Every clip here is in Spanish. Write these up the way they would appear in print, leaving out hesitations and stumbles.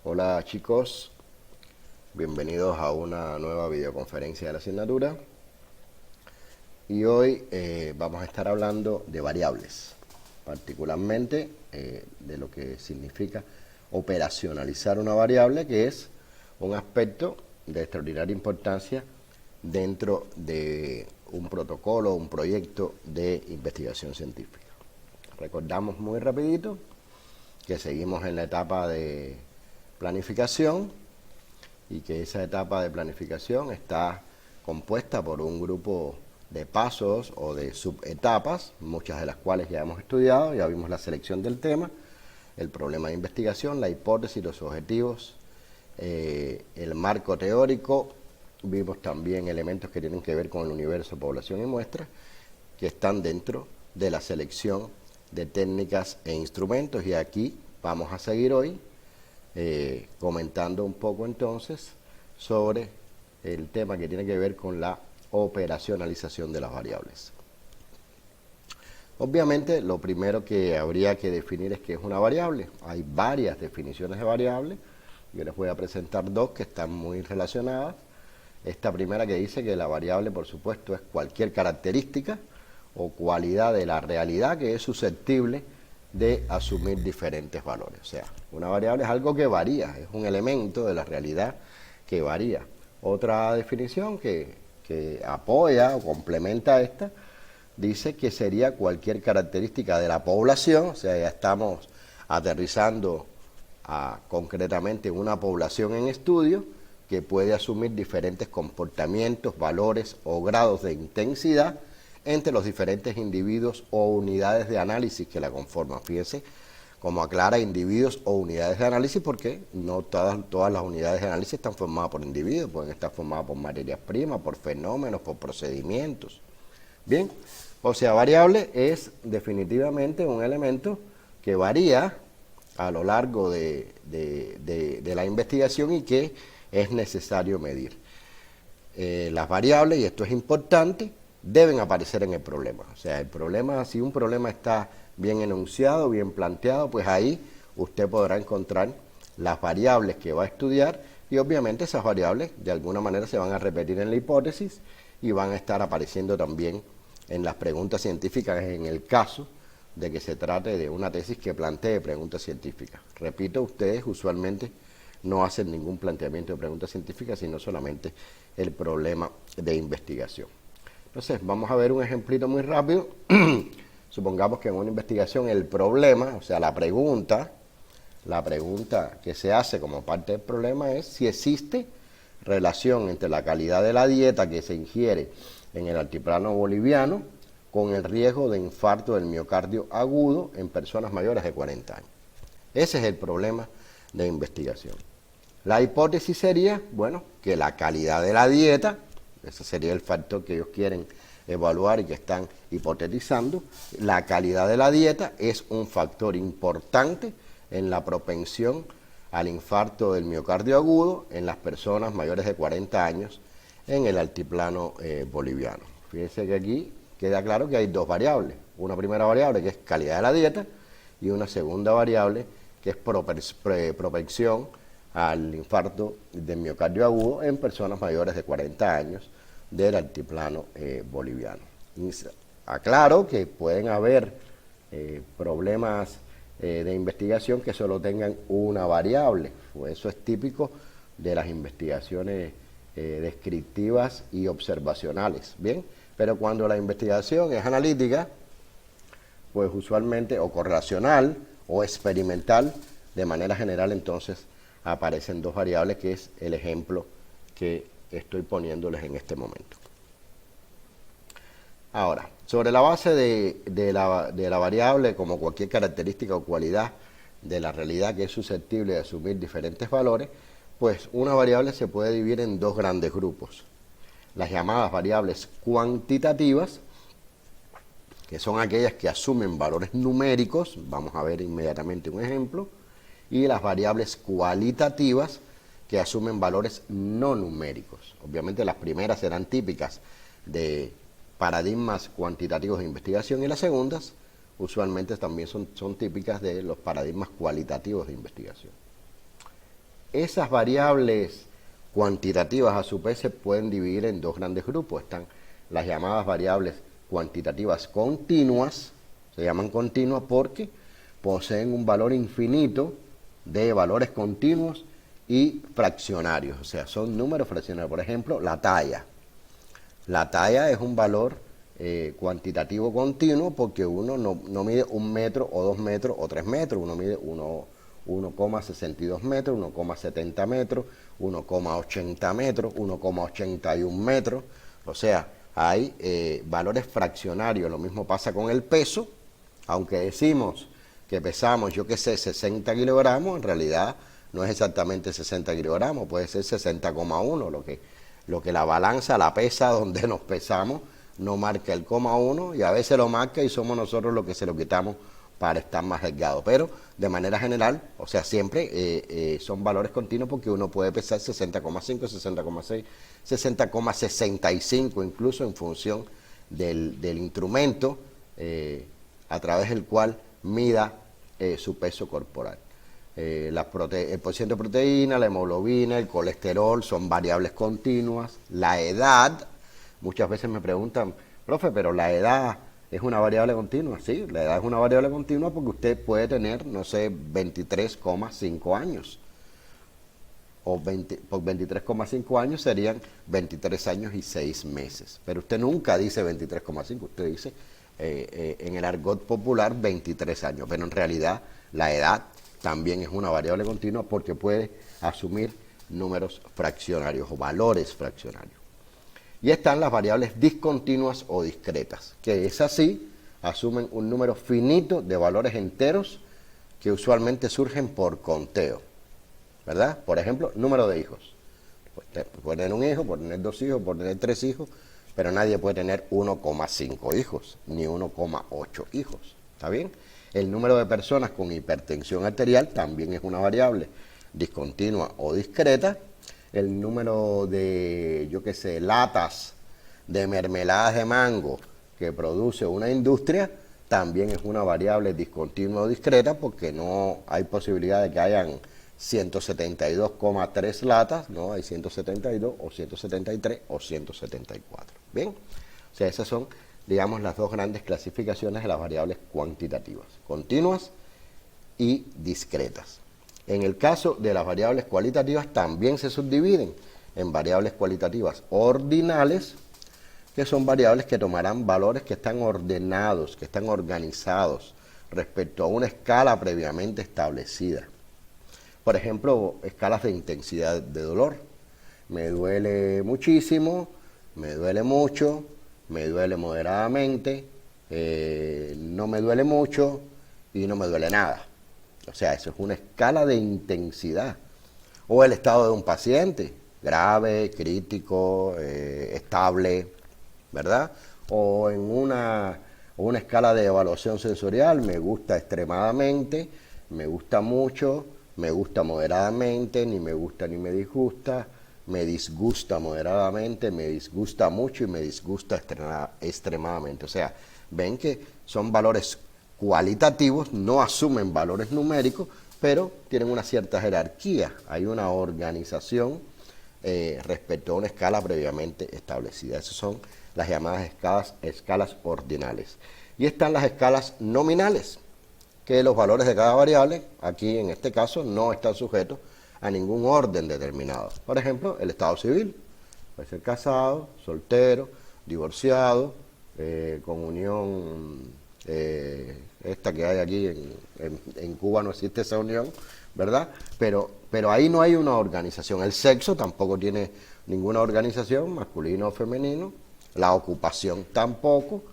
Hola chicos, bienvenidos a una nueva videoconferencia de la asignatura y hoy vamos a estar hablando de variables, particularmente de lo que significa operacionalizar una variable, que es un aspecto de extraordinaria importancia dentro de un protocolo, un proyecto de investigación científica. Recordamos muy rapidito que seguimos en la etapa de planificación y que esa etapa de planificación está compuesta por un grupo de pasos o de subetapas, muchas de las cuales ya hemos estudiado. Ya vimos la selección del tema, el problema de investigación, la hipótesis, los objetivos, el marco teórico. Vimos también elementos que tienen que ver con el universo, población y muestras, que están dentro de la selección de técnicas e instrumentos. Y aquí vamos a seguir hoy comentando un poco entonces sobre el tema que tiene que ver con la operacionalización de las variables. Obviamente lo primero que habría que definir es qué es una variable. Hay varias definiciones de variable. Yo les voy a presentar dos que están muy relacionadas. Esta primera, que dice que la variable, por supuesto, es cualquier característica o cualidad de la realidad que es susceptible de asumir diferentes valores. O sea, una variable es algo que varía, es un elemento de la realidad que varía. Otra definición que apoya o complementa esta, dice que sería cualquier característica de la población. O sea, ya estamos aterrizando concretamente una población en estudio que puede asumir diferentes comportamientos, valores o grados de intensidad entre los diferentes individuos o unidades de análisis que la conforman. Fíjense cómo aclara individuos o unidades de análisis, porque no todas las unidades de análisis están formadas por individuos, pueden estar formadas por materias primas, por fenómenos, por procedimientos. Bien, o sea, variable es definitivamente un elemento que varía a lo largo de la investigación y que es necesario medir. Las variables, y esto es importante, deben aparecer en el problema. O sea, el problema, si un problema está bien enunciado, bien planteado, pues ahí usted podrá encontrar las variables que va a estudiar, y obviamente esas variables de alguna manera se van a repetir en la hipótesis y van a estar apareciendo también en las preguntas científicas en el caso de que se trate de una tesis que plantee preguntas científicas. Repito, ustedes usualmente no hacen ningún planteamiento de preguntas científicas, sino solamente el problema de investigación. Entonces, vamos a ver un ejemplito muy rápido. Supongamos que en una investigación el problema, o sea, la pregunta que se hace como parte del problema es si existe relación entre la calidad de la dieta que se ingiere en el altiplano boliviano con el riesgo de infarto del miocardio agudo en personas mayores de 40 años. Ese es el problema de investigación. La hipótesis sería, bueno, que la calidad de la dieta, ese sería el factor que ellos quieren evaluar y que están hipotetizando, la calidad de la dieta es un factor importante en la propensión al infarto del miocardio agudo en las personas mayores de 40 años en el altiplano boliviano. Fíjense que aquí queda claro que hay dos variables. Una primera variable que es calidad de la dieta y una segunda variable que es propensión al infarto del miocardio agudo en personas mayores de 40 años del altiplano boliviano. Y aclaro que pueden haber problemas de investigación que solo tengan una variable. Eso es típico de las investigaciones descriptivas y observacionales. Bien, pero cuando la investigación es analítica, pues usualmente, o correlacional o experimental, de manera general, entonces aparecen dos variables, que es el ejemplo que estoy poniéndoles en este momento. Ahora, sobre la base de la variable como cualquier característica o cualidad de la realidad que es susceptible de asumir diferentes valores, pues una variable se puede dividir en dos grandes grupos. Las llamadas variables cuantitativas, que son aquellas que asumen valores numéricos, vamos a ver inmediatamente un ejemplo, y las variables cualitativas, que asumen valores no numéricos. Obviamente las primeras serán típicas de paradigmas cuantitativos de investigación y las segundas usualmente también son típicas de los paradigmas cualitativos de investigación. Esas variables cuantitativas a su vez se pueden dividir en dos grandes grupos. Están las llamadas variables cuantitativas continuas, se llaman continuas porque poseen un valor infinito de valores continuos y fraccionarios, o sea, son números fraccionarios. Por ejemplo, la talla. La talla es un valor cuantitativo continuo porque uno no mide 1 metro o 2 metros o 3 metros, uno mide 1,62 metros, 1,70 metros, 1,80 metros, 1,81 metros, o sea, hay valores fraccionarios. Lo mismo pasa con el peso, aunque decimos que pesamos, yo qué sé, 60 kilogramos, en realidad no es exactamente 60 kilogramos, puede ser 60,1, lo que la balanza, la pesa donde nos pesamos, no marca el coma 1 y a veces lo marca y somos nosotros los que se lo quitamos para estar más delgado. Pero de manera general, o sea, siempre son valores continuos porque uno puede pesar 60,5, 60,6, 60,65 incluso en función del instrumento a través del cual mida su peso corporal. El porcentaje de proteína, la hemoglobina, el colesterol son variables continuas. La edad, muchas veces me preguntan, profe, pero la edad es una variable continua. Sí, la edad es una variable continua porque usted puede tener, no sé, 23,5 años. O 23,5 años serían 23 años y 6 meses. Pero usted nunca dice 23,5, usted dice en el argot popular 23 años. Pero en realidad la edad también es una variable continua porque puede asumir números fraccionarios o valores fraccionarios. Y están las variables discontinuas o discretas, que es así, asumen un número finito de valores enteros que usualmente surgen por conteo, ¿verdad? Por ejemplo, número de hijos. Puede tener un hijo, puede tener 2 hijos, puede tener 3 hijos, pero nadie puede tener 1,5 hijos, ni 1,8 hijos, ¿está bien? El número de personas con hipertensión arterial también es una variable discontinua o discreta. El número de, yo qué sé, latas de mermeladas de mango que produce una industria también es una variable discontinua o discreta porque no hay posibilidad de que hayan 172,3 latas, no, hay 172 o 173 o 174. Bien, o sea, esas son, digamos, las dos grandes clasificaciones de las variables cuantitativas, continuas y discretas. En el caso de las variables cualitativas también se subdividen en variables cualitativas ordinales, que son variables que tomarán valores que están ordenados, que están organizados respecto a una escala previamente establecida. Por ejemplo, escalas de intensidad de dolor. Me duele muchísimo, me duele mucho, me duele moderadamente, no me duele mucho y no me duele nada. O sea, eso es una escala de intensidad. O el estado de un paciente, grave, crítico, estable, ¿verdad? O en una escala de evaluación sensorial, me gusta extremadamente, me gusta mucho, me gusta moderadamente, ni me gusta ni me disgusta, me disgusta moderadamente, me disgusta mucho y me disgusta extremadamente. O sea, ven que son valores cualitativos, no asumen valores numéricos, pero tienen una cierta jerarquía, hay una organización respecto a una escala previamente establecida. Esas son las llamadas escalas ordinales. Y están las escalas nominales, que los valores de cada variable, aquí en este caso, no están sujetos a ningún orden determinado. Por ejemplo, el estado civil, puede ser casado, soltero, divorciado, con unión, esta que hay aquí en Cuba no existe esa unión, ¿verdad? Pero ahí no hay una organización. El sexo tampoco tiene ninguna organización, masculino o femenino. La ocupación tampoco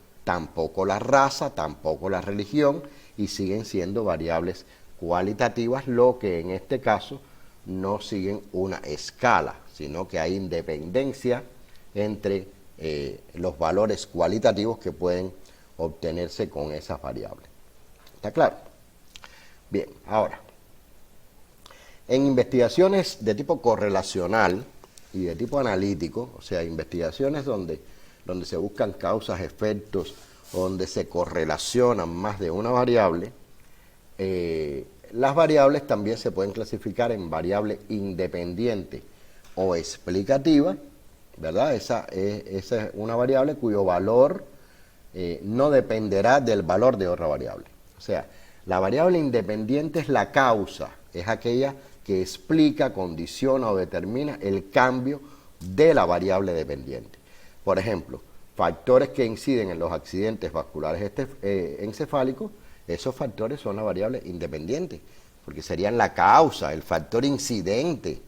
la raza, tampoco la religión, y siguen siendo variables cualitativas, lo que en este caso no siguen una escala, sino que hay independencia entre los valores cualitativos que pueden obtenerse con esas variables. ¿Está claro? Bien, ahora, en investigaciones de tipo correlacional y de tipo analítico, o sea, investigaciones donde se buscan causas, efectos, donde se correlacionan más de una variable, Las variables también se pueden clasificar en variable independiente o explicativa, ¿verdad? Esa es una variable cuyo valor no dependerá del valor de otra variable. O sea, la variable independiente es la causa, es aquella que explica, condiciona o determina el cambio de la variable dependiente. Por ejemplo, factores que inciden en los accidentes vasculares encefálicos, esos factores son la variable independiente, porque serían la causa, el factor incidente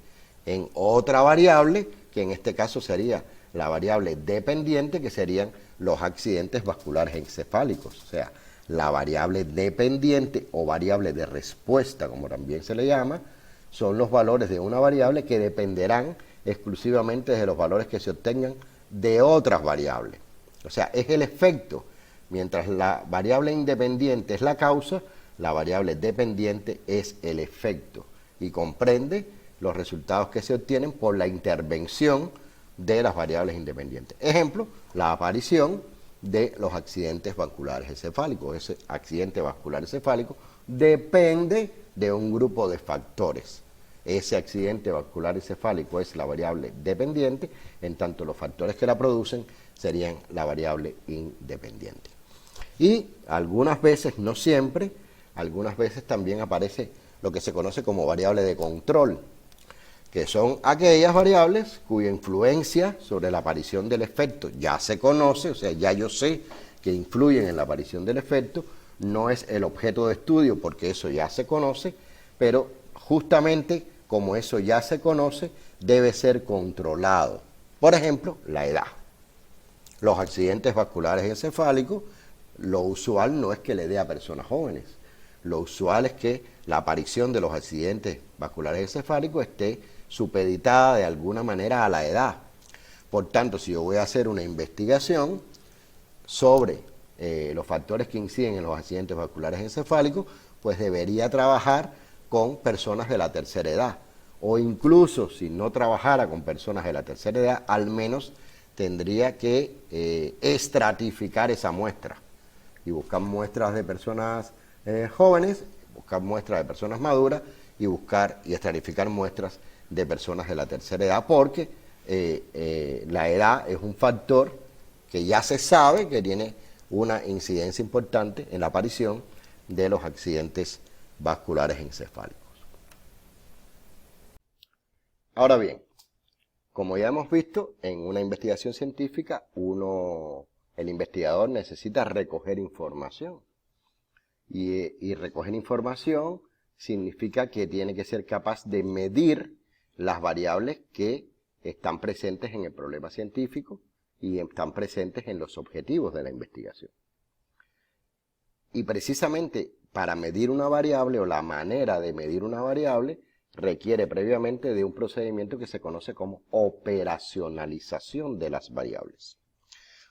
en otra variable, que en este caso sería la variable dependiente, que serían los accidentes vasculares encefálicos. O sea, la variable dependiente o variable de respuesta, como también se le llama, son los valores de una variable que dependerán exclusivamente de los valores que se obtengan de otras variables. O sea, es el efecto. Mientras la variable independiente es la causa, la variable dependiente es el efecto y comprende los resultados que se obtienen por la intervención de las variables independientes. Ejemplo, la aparición de los accidentes vasculares encefálicos. Ese accidente vascular encefálico depende de un grupo de factores. Ese accidente vascular encefálico es la variable dependiente, en tanto los factores que la producen serían la variable independiente. Y algunas veces, no siempre, algunas veces también aparece lo que se conoce como variable de control, que son aquellas variables cuya influencia sobre la aparición del efecto ya se conoce, o sea, ya yo sé que influyen en la aparición del efecto, no es el objeto de estudio porque eso ya se conoce, pero justamente como eso ya se conoce, debe ser controlado. Por ejemplo, la edad. Los accidentes vasculares encefálicos, lo usual no es que le dé a personas jóvenes, lo usual es que la aparición de los accidentes vasculares encefálicos esté supeditada de alguna manera a la edad. Por tanto, si yo voy a hacer una investigación sobre los factores que inciden en los accidentes vasculares encefálicos, pues debería trabajar con personas de la tercera edad. O incluso, si no trabajara con personas de la tercera edad, al menos tendría que estratificar esa muestra y buscar muestras de personas jóvenes, buscar muestras de personas maduras y buscar y estratificar muestras de personas de la tercera edad, porque la edad es un factor que ya se sabe que tiene una incidencia importante en la aparición de los accidentes vasculares encefálicos. Ahora bien, como ya hemos visto, en una investigación científica, el investigador necesita recoger información. Y recoger información significa que tiene que ser capaz de medir las variables que están presentes en el problema científico y están presentes en los objetivos de la investigación. Y precisamente para medir una variable o la manera de medir una variable requiere previamente de un procedimiento que se conoce como operacionalización de las variables.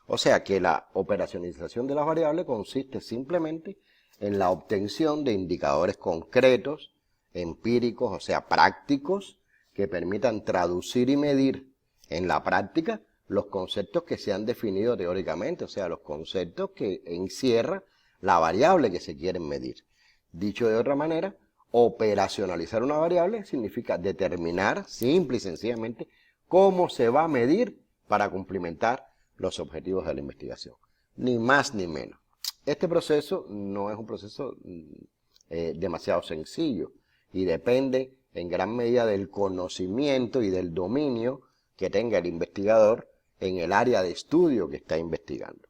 O sea que la operacionalización de las variables consiste simplemente en la obtención de indicadores concretos, empíricos, o sea, prácticos, que permitan traducir y medir en la práctica los conceptos que se han definido teóricamente, o sea, los conceptos que encierra la variable que se quiere medir. Dicho de otra manera, operacionalizar una variable significa determinar simple y sencillamente cómo se va a medir para cumplimentar los objetivos de la investigación. Ni más ni menos. Este proceso no es un proceso demasiado sencillo y depende en gran medida del conocimiento y del dominio que tenga el investigador en el área de estudio que está investigando.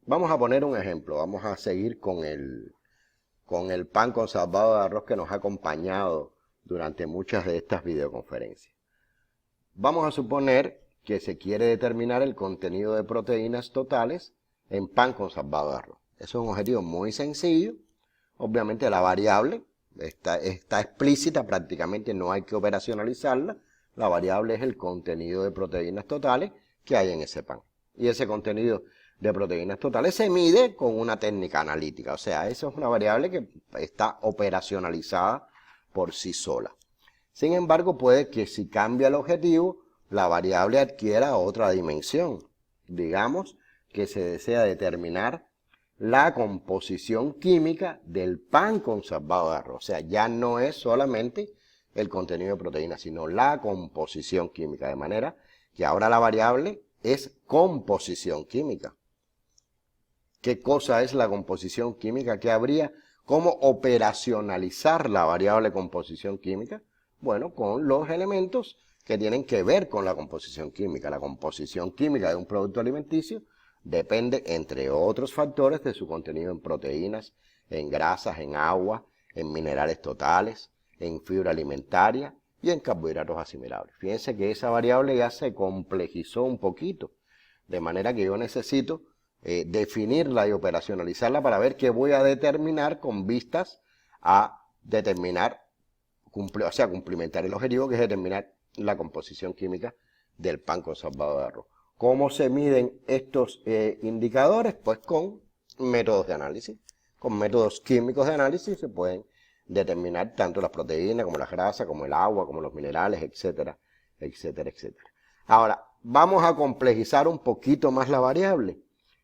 Vamos a poner un ejemplo, vamos a seguir con el pan con salvado de arroz que nos ha acompañado durante muchas de estas videoconferencias. Vamos a suponer que se quiere determinar el contenido de proteínas totales en pan con salvado de arroz. Eso es un objetivo muy sencillo. Obviamente la variable está explícita, prácticamente no hay que operacionalizarla. La variable es el contenido de proteínas totales que hay en ese pan. Y ese contenido de proteínas totales se mide con una técnica analítica. O sea, eso es una variable que está operacionalizada por sí sola. Sin embargo, puede que si cambia el objetivo, la variable adquiera otra dimensión. Digamos que se desea determinar la composición química del pan conservado de arroz. O sea, ya no es solamente el contenido de proteína, sino la composición química. De manera que ahora la variable es composición química. ¿Qué cosa es la composición química? ¿Qué habría? ¿Cómo operacionalizar la variable composición química? Bueno, con los elementos que tienen que ver con la composición química. La composición química de un producto alimenticio depende, entre otros factores, de su contenido en proteínas, en grasas, en agua, en minerales totales, en fibra alimentaria y en carbohidratos asimilables. Fíjense que esa variable ya se complejizó un poquito, de manera que yo necesito definirla y operacionalizarla para ver qué voy a determinar con vistas a determinar, o sea, cumplimentar el objetivo, que es determinar la composición química del pan conservado de arroz. ¿Cómo se miden estos indicadores? Pues con métodos de análisis. Con métodos químicos de análisis se pueden determinar tanto las proteínas como las grasas, como el agua, como los minerales, etcétera, etcétera, etcétera. Ahora, vamos a complejizar un poquito más la variable.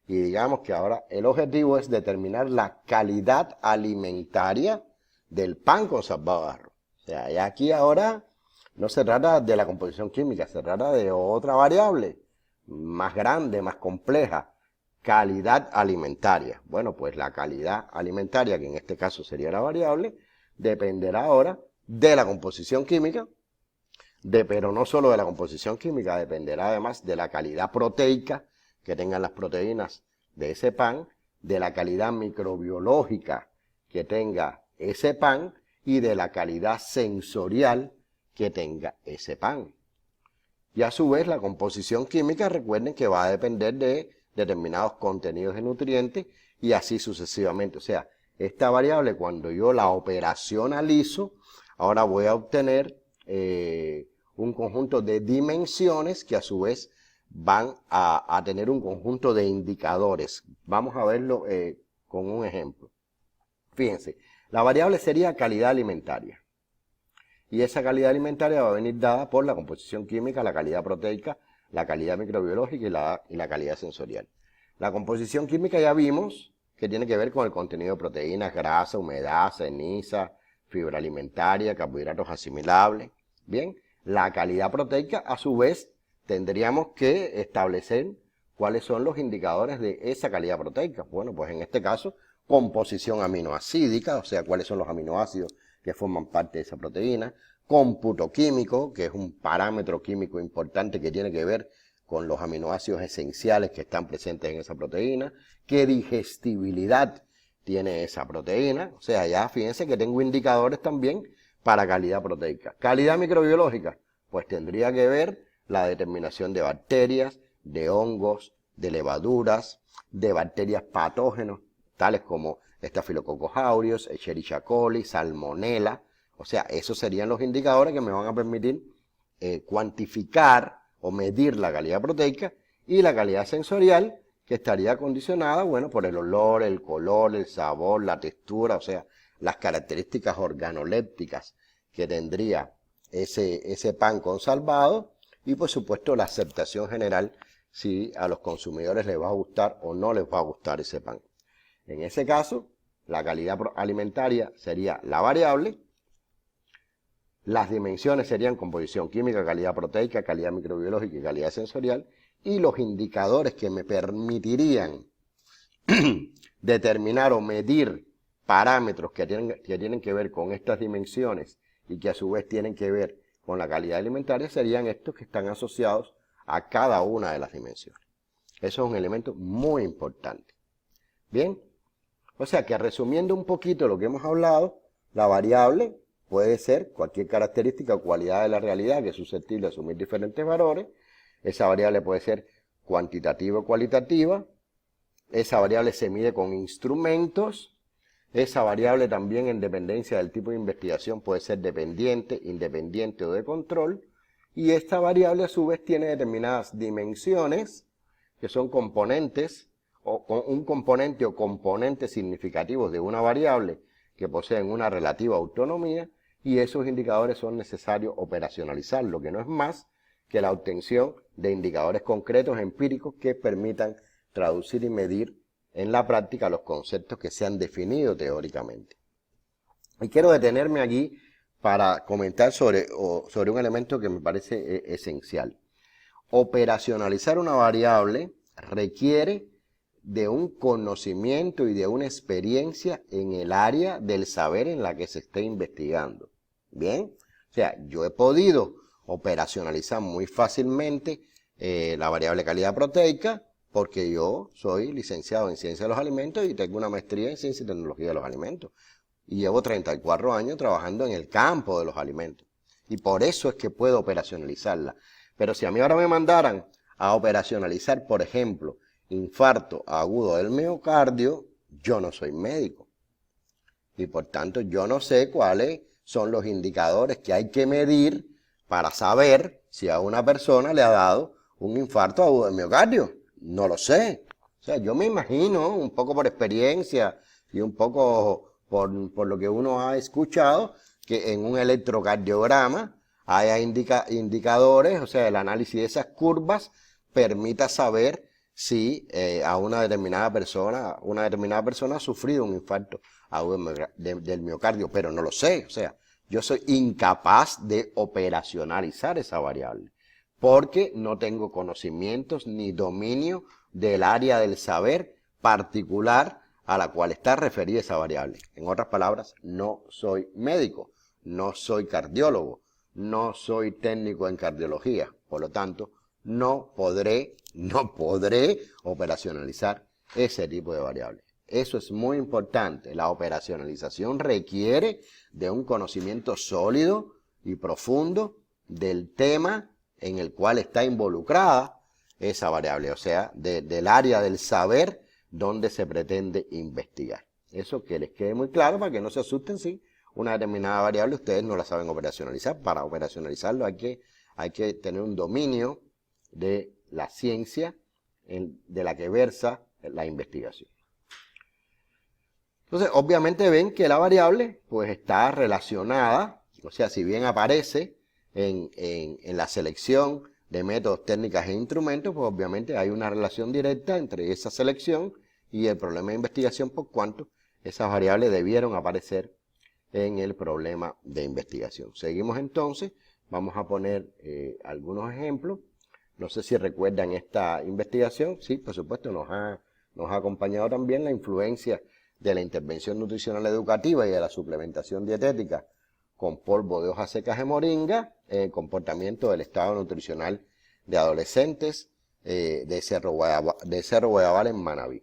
Y digamos que ahora el objetivo es determinar la calidad alimentaria del pan conservado de arroz. O sea, y aquí ahora no se trata de la composición química, se trata de otra variable más grande, más compleja, calidad alimentaria. Bueno, pues la calidad alimentaria, que en este caso sería la variable, dependerá ahora de la composición química, pero no solo de la composición química, dependerá además de la calidad proteica que tengan las proteínas de ese pan, de la calidad microbiológica que tenga ese pan y de la calidad sensorial que tenga ese pan. Y a su vez la composición química, recuerden que va a depender de determinados contenidos de nutrientes y así sucesivamente. O sea, esta variable cuando yo la operacionalizo, ahora voy a obtener un conjunto de dimensiones que a su vez van a tener un conjunto de indicadores. Vamos a verlo con un ejemplo. Fíjense, la variable sería calidad alimentaria. Y esa calidad alimentaria va a venir dada por la composición química, la calidad proteica, la calidad microbiológica y la calidad sensorial. La composición química ya vimos que tiene que ver con el contenido de proteínas, grasa, humedad, ceniza, fibra alimentaria, carbohidratos asimilables. Bien, la calidad proteica a su vez tendríamos que establecer cuáles son los indicadores de esa calidad proteica. Bueno, pues en este caso, composición aminoácida, o sea, cuáles son los aminoácidos que forman parte de esa proteína, cómputo químico, que es un parámetro químico importante que tiene que ver con los aminoácidos esenciales que están presentes en esa proteína, qué digestibilidad tiene esa proteína, o sea, ya fíjense que tengo indicadores también para calidad proteica. Calidad microbiológica, pues tendría que ver la determinación de bacterias, de hongos, de levaduras, de bacterias patógenos, tales como Staphylococcus aureus, Escherichia coli, Salmonella. O sea, esos serían los indicadores que me van a permitir cuantificar o medir la calidad proteica, y la calidad sensorial, que estaría condicionada, bueno, por el olor, el color, el sabor, la textura, o sea, las características organolépticas que tendría ese pan conservado, y por supuesto la aceptación general, si a los consumidores les va a gustar o no les va a gustar ese pan. En ese caso, la calidad alimentaria sería la variable, las dimensiones serían composición química, calidad proteica, calidad microbiológica y calidad sensorial, y los indicadores que me permitirían determinar o medir parámetros que tienen que ver con estas dimensiones y que a su vez tienen que ver con la calidad alimentaria serían estos que están asociados a cada una de las dimensiones. Eso es un elemento muy importante. Bien, o sea que resumiendo un poquito lo que hemos hablado, la variable puede ser cualquier característica o cualidad de la realidad que es susceptible de asumir diferentes valores. Esa variable puede ser cuantitativa o cualitativa. Esa variable se mide con instrumentos. Esa variable también, en dependencia del tipo de investigación, puede ser dependiente, independiente o de control. Y esta variable a su vez tiene determinadas dimensiones que son componentes o un componente o componentes significativos de una variable que poseen una relativa autonomía, y esos indicadores son necesarios operacionalizar, lo que no es más que la obtención de indicadores concretos empíricos que permitan traducir y medir en la práctica los conceptos que se han definido teóricamente. Y quiero detenerme aquí para comentar sobre un elemento que me parece esencial. Operacionalizar una variable requiere de un conocimiento y de una experiencia en el área del saber en la que se esté investigando. Bien, o sea, yo he podido operacionalizar muy fácilmente la variable calidad proteica porque yo soy licenciado en ciencia de los alimentos y tengo una maestría en ciencia y tecnología de los alimentos. Y llevo 34 años trabajando en el campo de los alimentos. Y por eso es que puedo operacionalizarla. Pero si a mí ahora me mandaran a operacionalizar, por ejemplo, infarto agudo del miocardio, yo no soy médico. Y por tanto yo no sé cuáles son los indicadores que hay que medir para saber si a una persona le ha dado un infarto agudo del miocardio. No lo sé. O sea, yo me imagino, un poco por experiencia y un poco por lo que uno ha escuchado, que en un electrocardiograma haya indicadores, o sea, el análisis de esas curvas permita saber si a una determinada persona ha sufrido un infarto agudo del miocardio, pero no lo sé, o sea, yo soy incapaz de operacionalizar esa variable, porque no tengo conocimientos ni dominio del área del saber particular a la cual está referida esa variable. En otras palabras, no soy médico, no soy cardiólogo, no soy técnico en cardiología, por lo tanto, no podré operacionalizar ese tipo de variables. Eso es muy importante. La operacionalización requiere de un conocimiento sólido y profundo del tema en el cual está involucrada esa variable, o sea, del área del saber donde se pretende investigar. Eso que les quede muy claro para que no se asusten si una determinada variable ustedes no la saben operacionalizar. Para operacionalizarlo hay que tener un dominio de la ciencia de la que versa la investigación. Entonces, obviamente ven que la variable pues está relacionada, o sea, si bien aparece en la selección de métodos, técnicas e instrumentos, pues obviamente hay una relación directa entre esa selección y el problema de investigación, por cuanto esas variables debieron aparecer en el problema de investigación. Seguimos entonces, vamos a poner algunos ejemplos. No sé si recuerdan esta investigación. Sí, por supuesto, nos ha acompañado también la influencia de la intervención nutricional educativa y de la suplementación dietética con polvo de hojas secas de moringa en el comportamiento del estado nutricional de adolescentes de Cerro Guayabal en Manabí.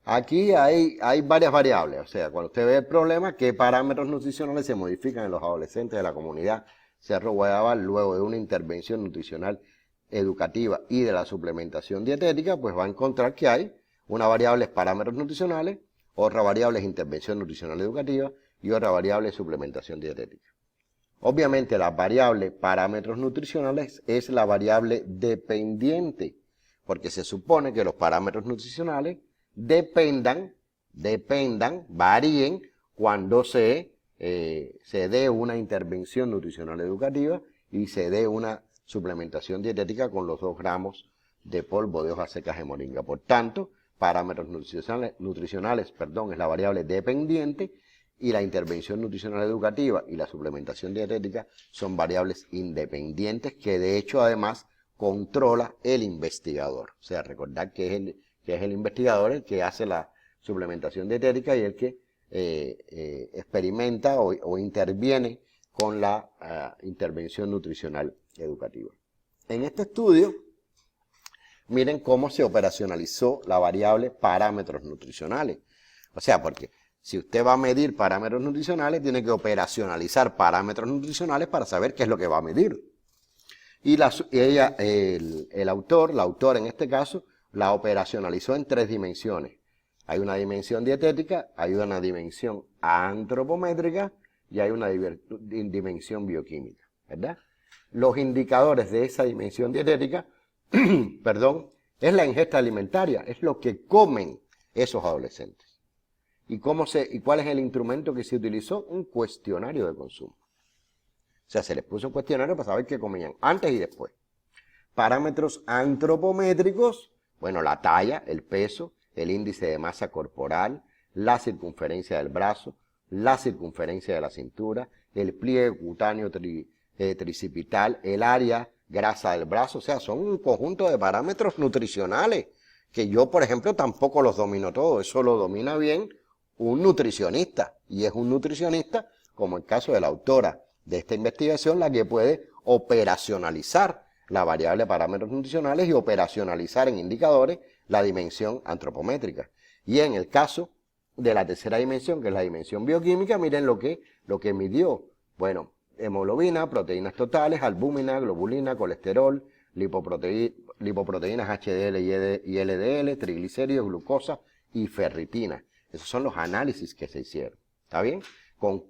Aquí hay varias variables, o sea, cuando usted ve el problema, qué parámetros nutricionales se modifican en los adolescentes de la comunidad Cerro Guayabal luego de una intervención nutricional educativa y de la suplementación dietética, pues va a encontrar que hay una variable es parámetros nutricionales, otra variable es intervención nutricional educativa y otra variable es suplementación dietética. Obviamente la variable parámetros nutricionales es la variable dependiente, porque se supone que los parámetros nutricionales varíen cuando se dé una intervención nutricional educativa y se dé una suplementación dietética con los 2 gramos de polvo de hojas secas de moringa. Por tanto, parámetros nutricionales, es la variable dependiente y la intervención nutricional educativa y la suplementación dietética son variables independientes que de hecho además controla el investigador. O sea, recordar que es el investigador el que hace la suplementación dietética y el que experimenta o interviene con la intervención nutricional educativa. En este estudio, miren cómo se operacionalizó la variable parámetros nutricionales. O sea, porque si usted va a medir parámetros nutricionales, tiene que operacionalizar parámetros nutricionales para saber qué es lo que va a medir. Y la autor en este caso, la operacionalizó en 3 dimensiones. Hay una dimensión dietética, hay una dimensión antropométrica y hay una dimensión bioquímica, ¿verdad? Los indicadores de esa dimensión dietética, es la ingesta alimentaria, es lo que comen esos adolescentes. ¿Y cuál es el instrumento que se utilizó? Un cuestionario de consumo. O sea, se les puso un cuestionario para saber qué comían antes y después. Parámetros antropométricos, bueno, la talla, el peso, el índice de masa corporal, la circunferencia del brazo, la circunferencia de la cintura, el pliegue cutáneo tricipital, el área grasa del brazo. O sea, son un conjunto de parámetros nutricionales que yo, por ejemplo, tampoco los domino todos. Eso lo domina bien un nutricionista, y es un nutricionista, como el caso de la autora de esta investigación, la que puede operacionalizar la variable de parámetros nutricionales y operacionalizar en indicadores la dimensión antropométrica. Y en el caso de la tercera dimensión, que es la dimensión bioquímica, miren lo que midió. Bueno, hemoglobina, proteínas totales, albúmina, globulina, colesterol, lipoproteínas HDL y LDL, triglicéridos, glucosa y ferritina. Esos son los análisis que se hicieron. ¿Está bien? ¿Con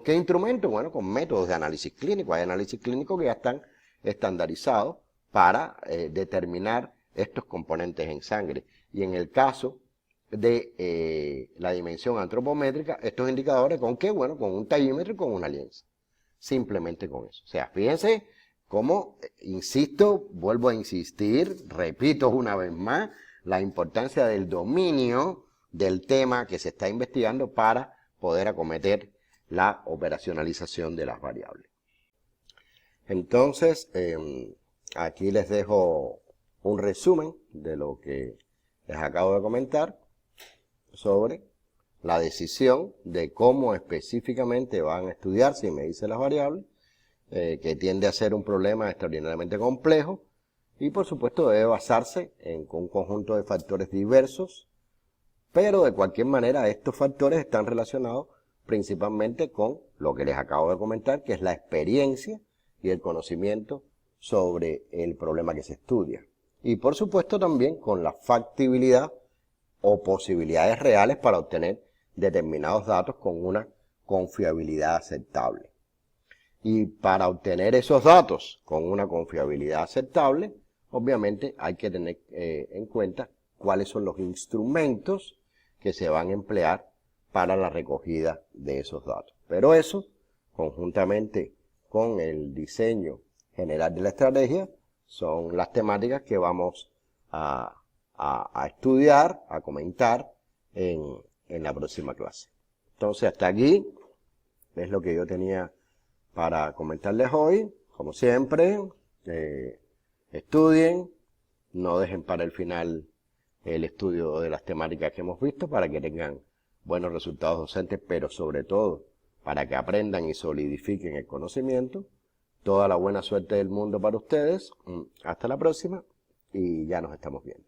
qué instrumento? Bueno, con métodos de análisis clínico. Hay análisis clínicos que ya están estandarizados para determinar estos componentes en sangre. Y en el caso de la dimensión antropométrica, estos indicadores, ¿con qué? Bueno, con un tallímetro y con una lienza. Simplemente con eso. O sea, fíjense cómo, insisto, vuelvo a insistir, repito una vez más, la importancia del dominio del tema que se está investigando para poder acometer la operacionalización de las variables. Entonces, aquí les dejo un resumen de lo que les acabo de comentar sobre la decisión de cómo específicamente van a estudiarse y medirse las variables, que tiende a ser un problema extraordinariamente complejo y por supuesto debe basarse en un conjunto de factores diversos, pero de cualquier manera estos factores están relacionados principalmente con lo que les acabo de comentar, que es la experiencia y el conocimiento sobre el problema que se estudia. Y por supuesto también con la factibilidad o posibilidades reales para obtener determinados datos con una confiabilidad aceptable. Y para obtener esos datos con una confiabilidad aceptable, obviamente hay que tener en cuenta cuáles son los instrumentos que se van a emplear para la recogida de esos datos. Pero eso, conjuntamente con el diseño general de la estrategia, son las temáticas que vamos a estudiar, a comentar en la próxima clase. Entonces, hasta aquí es lo que yo tenía para comentarles hoy. Como siempre, estudien, no dejen para el final el estudio de las temáticas que hemos visto para que tengan buenos resultados docentes, pero sobre todo para que aprendan y solidifiquen el conocimiento. Toda la buena suerte del mundo para ustedes. Hasta la próxima y ya nos estamos viendo.